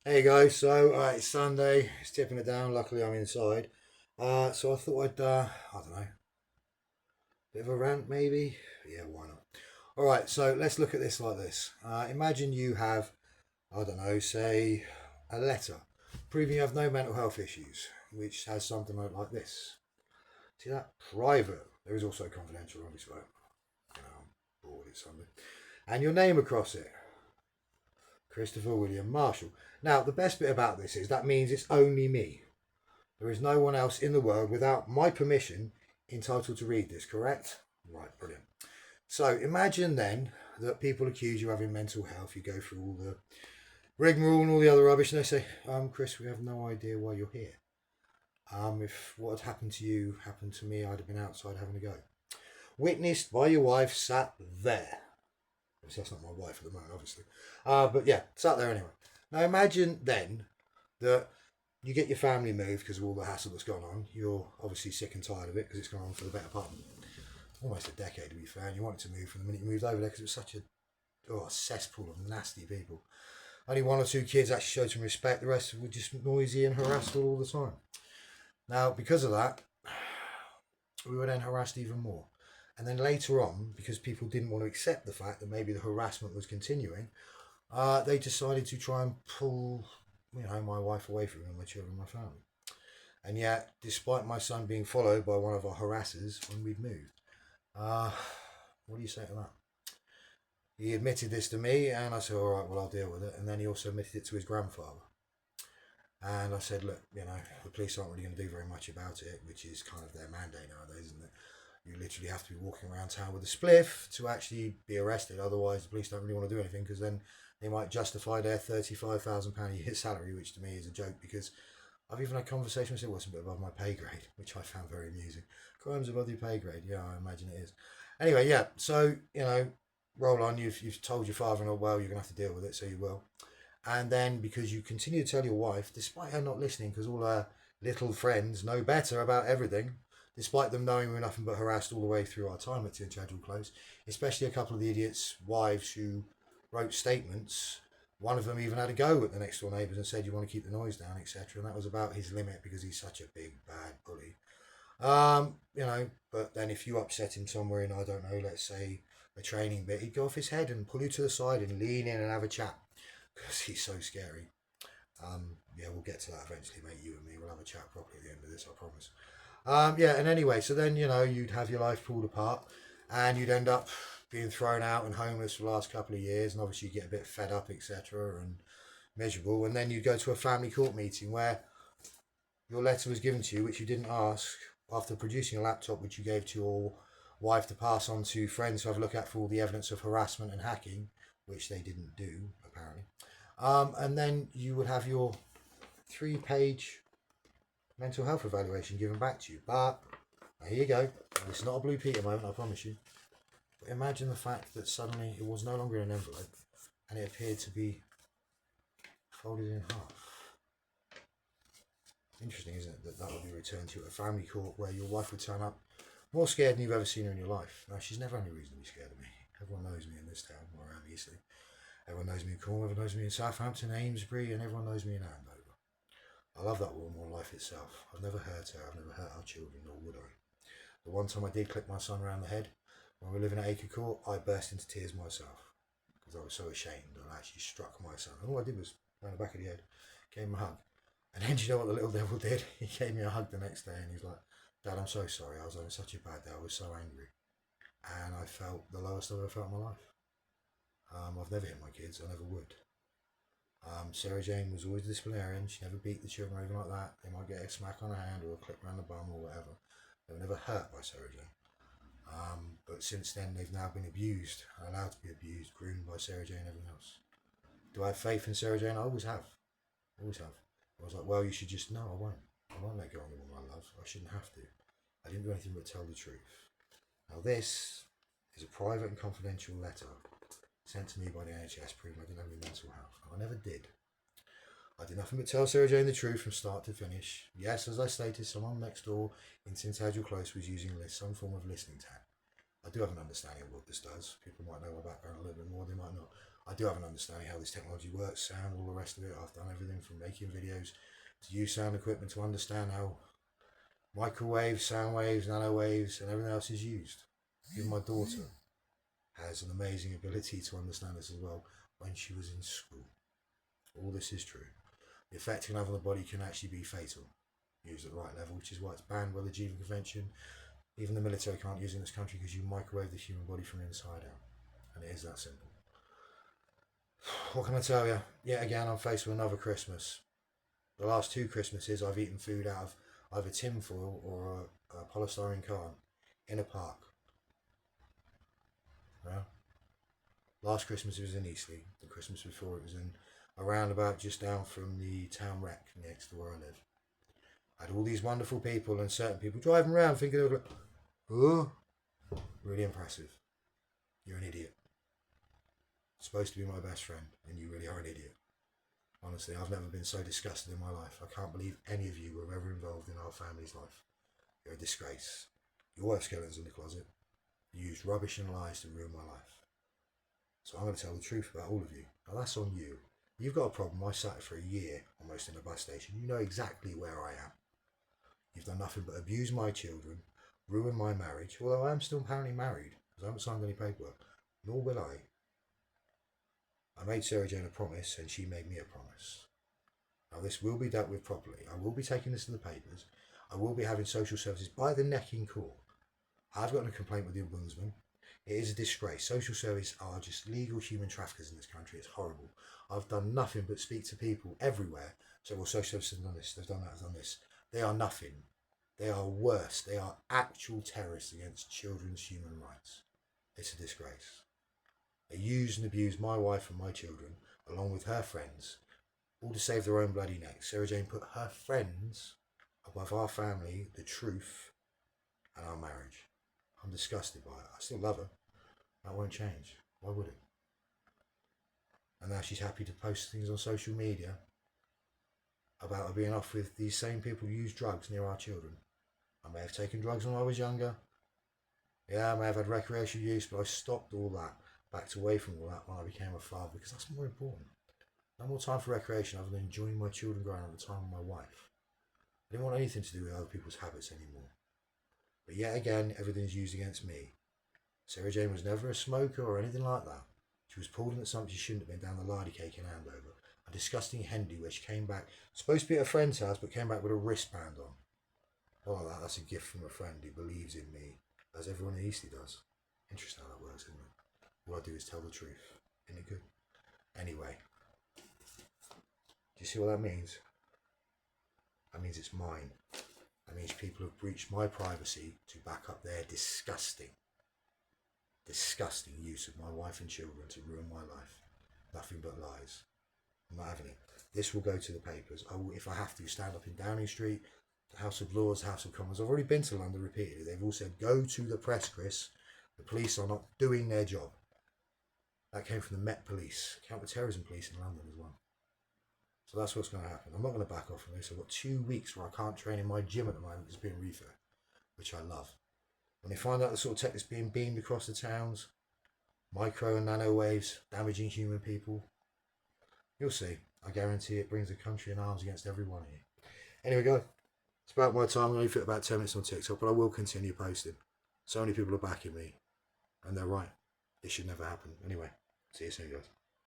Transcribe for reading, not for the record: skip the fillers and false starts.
Hey guys, so it's Sunday, it's tipping it down. Luckily, I'm inside. So I thought I don't know, bit of a rant maybe. Yeah, why not? All right, so let's look at this like this. Imagine you have, I don't know, say a letter proving you have no mental health issues, which has something like this. See that? Private. There is also confidential, obviously. I'm bored. It's Sunday, and your name across it. Christopher William Marshall. Now, the best bit about this is that means it's only me. There is no one else in the world without my permission entitled to read this, correct? Right, brilliant. So imagine then that people accuse you of having mental health. You go through all the rigmarole and all the other rubbish, and they say, Chris, we have no idea why you're here. If what had happened to you happened to me, I'd have been outside having a go. Witnessed by your wife sat there. Obviously, that's not my wife at the moment, obviously. But yeah, sat there anyway. Now imagine then that you get your family moved because of all the hassle that's gone on. You're obviously sick and tired of it because it's gone on for the better part of almost a decade to be fair. And you wanted to move from the minute you moved over there because it was such a cesspool of nasty people. Only one or two kids actually showed some respect. The rest were just noisy and harassed all the time. Now, because of that, we were then harassed even more. And then later on, because people didn't want to accept the fact that maybe the harassment was continuing, they decided to try and pull, my wife away from me, my children, my family. And yet, despite my son being followed by one of our harassers when we'd moved, uh, what do you say to that? He admitted this to me, and I said, all right, well, I'll deal with it. And then he also admitted it to his grandfather. And I said, look, the police aren't really going to do very much about it, which is kind of their mandate nowadays, isn't it? You literally have to be walking around town with a spliff to actually be arrested. Otherwise, the police don't really want to do anything because then they might justify their £35,000 a year salary, which to me is a joke because I've even had conversations with what's a bit above my pay grade, which I found very amusing. Crimes above your pay grade, yeah, I imagine it is. Anyway, yeah, so, roll on. You've told your father-in-law, well, you're going to have to deal with it, so you will. And then because you continue to tell your wife, despite her not listening, because all her little friends know better about everything, despite them knowing we're nothing but harassed all the way through our time at Tinchadrill Close, especially a couple of the idiots' wives who wrote statements. One of them even had a go at the next door neighbours and said, you want to keep the noise down, etc. And that was about his limit because he's such a big, bad bully. But then if you upset him somewhere in, I don't know, let's say a training bit, he'd go off his head and pull you to the side and lean in and have a chat because he's so scary. Yeah, we'll get to that eventually, mate. You and me, we'll have a chat properly at the end of this, I promise. Yeah, and anyway, so then, you'd have your life pulled apart and you'd end up being thrown out and homeless for the last couple of years. And obviously, you get a bit fed up, etc., and miserable. And then you go to a family court meeting where your letter was given to you, which you didn't ask, after producing a laptop, which you gave to your wife to pass on to friends to have a look at for all the evidence of harassment and hacking, which they didn't do, apparently. And then you would have your 3-page mental health evaluation given back to you. But here you go. It's not a Blue Peter moment, I promise you. But imagine the fact that suddenly it was no longer in an envelope and it appeared to be folded in half. Interesting, isn't it, that that would be returned to you at a family court where your wife would turn up more scared than you've ever seen her in your life. Now, she's never had any reason to be scared of me. Everyone knows me in this town where I am, easily. Everyone knows me in Cornwall, everyone knows me in Southampton, Amesbury, and everyone knows me in Andover. I love that woman more than life itself. I've never hurt her, I've never hurt our children, nor would I. The one time I did clip my son around the head, when we were living at Acre Court, I burst into tears myself because I was so ashamed and I actually struck my son. And all I did was, around the back of the head, gave him a hug. And then do you know what the little devil did? He gave me a hug the next day and he's like, Dad, I'm so sorry. I was having such a bad day. I was so angry. And I felt the lowest I've ever felt in my life. I've never hit my kids. I never would. Sarah Jane was always a disciplinarian. She never beat the children or anything like that. They might get a smack on the hand or a clip around the bum or whatever. They were never hurt by Sarah Jane. But since then, they've now been abused, allowed to be abused, groomed by Sarah Jane and everything else. Do I have faith in Sarah Jane? I always have. Always have. I was like, well, you should just, no, I won't. I won't let go on the woman I love. I shouldn't have to. I didn't do anything but tell the truth. Now, this is a private and confidential letter sent to me by the NHS proving I didn't have any mental health. Now, I never did. I did nothing but tell Sarah Jane the truth from start to finish. Yes, as I stated, someone next door in Tintagel Close was using some form of listening tag. I do have an understanding of what this does. People might know my background a little bit more, they might not. I do have an understanding how this technology works, sound, all the rest of it. I've done everything from making videos to use sound equipment to understand how microwaves, sound waves, nano waves, and everything else is used. Even my daughter has an amazing ability to understand this as well when she was in school. All this is true. The effect it can have on the body can actually be fatal, used at the right level, which is why it's banned by the Geneva Convention. Even the military can't use it in this country because you microwave the human body from the inside out. And it is that simple. What can I tell you? Yet again, I'm faced with another Christmas. The last 2 Christmases, I've eaten food out of either tinfoil or a polystyrene carton in a park. Yeah. Last Christmas it was in Eastleigh. The Christmas before it was in a roundabout just down from the town wreck next to where I live. I had all these wonderful people and certain people driving around thinking they were like, oh, really impressive. You're an idiot. Supposed to be my best friend, and you really are an idiot. Honestly, I've never been so disgusted in my life. I can't believe any of you were ever involved in our family's life. You're a disgrace. You all have skeletons in the closet. You used rubbish and lies to ruin my life. So I'm going to tell the truth about all of you. Now that's on you. You've got a problem. I sat for a year almost in a bus station. You know exactly where I am. You've done nothing but abuse my children, ruin my marriage, although I am still apparently married because I haven't signed any paperwork. Nor will I. I made Sarah Jane a promise and she made me a promise. Now this will be dealt with properly. I will be taking this to the papers. I will be having social services by the neck in court. I've gotten a complaint with the ombudsman. It is a disgrace. Social services are just legal human traffickers in this country. It's horrible. I've done nothing but speak to people everywhere. So, well, social services have done this, they've done that, they've done this. They are nothing. They are worse. They are actual terrorists against children's human rights. It's a disgrace. They use and abuse my wife and my children, along with her friends, all to save their own bloody necks. Sarah Jane put her friends above our family, the truth, and our marriage. I'm disgusted by it. I still love her. That won't change. Why would it? And now she's happy to post things on social media about her being off with these same people who use drugs near our children. I may have taken drugs when I was younger. Yeah, I may have had recreational use, but I stopped all that, backed away from all that when I became a father, because that's more important. No more time for recreation other than enjoying my children growing up at the time with my wife. I didn't want anything to do with other people's habits anymore. But yet again, everything's used against me. Sarah Jane was never a smoker or anything like that. She was pulled into something she shouldn't have been down the lardy cake in Andover. A disgusting Hendy where she came back, supposed to be at a friend's house, but came back with a wristband on. Oh, that's a gift from a friend who believes in me, as everyone in Eastleigh does. Interesting how that works, isn't it? All I do is tell the truth. Isn't it good? Anyway, do you see what that means? That means it's mine. That means people have breached my privacy to back up their disgusting use of my wife and children to ruin my life. Nothing but lies. I'm not having it. This will go to the papers. I will, if I have to, stand up in Downing Street, the House of Lords, House of Commons. I've already been to London repeatedly. They've all said, go to the press, Chris. The police are not doing their job. That came from the Met Police, counter-terrorism police in London as well. So that's what's going to happen. I'm not going to back off from this. I've got 2 weeks where I can't train in my gym at the moment. It's being refurbed, which I love. When they find out the sort of tech that's being beamed across the towns, micro and nano waves damaging human people, you'll see. I guarantee it brings the country in arms against every one of you. Anyway, guys, it's about my time. I'm going to fit about 10 minutes on TikTok, but I will continue posting. So many people are backing me, and they're right. It should never happen. Anyway, see you soon, guys.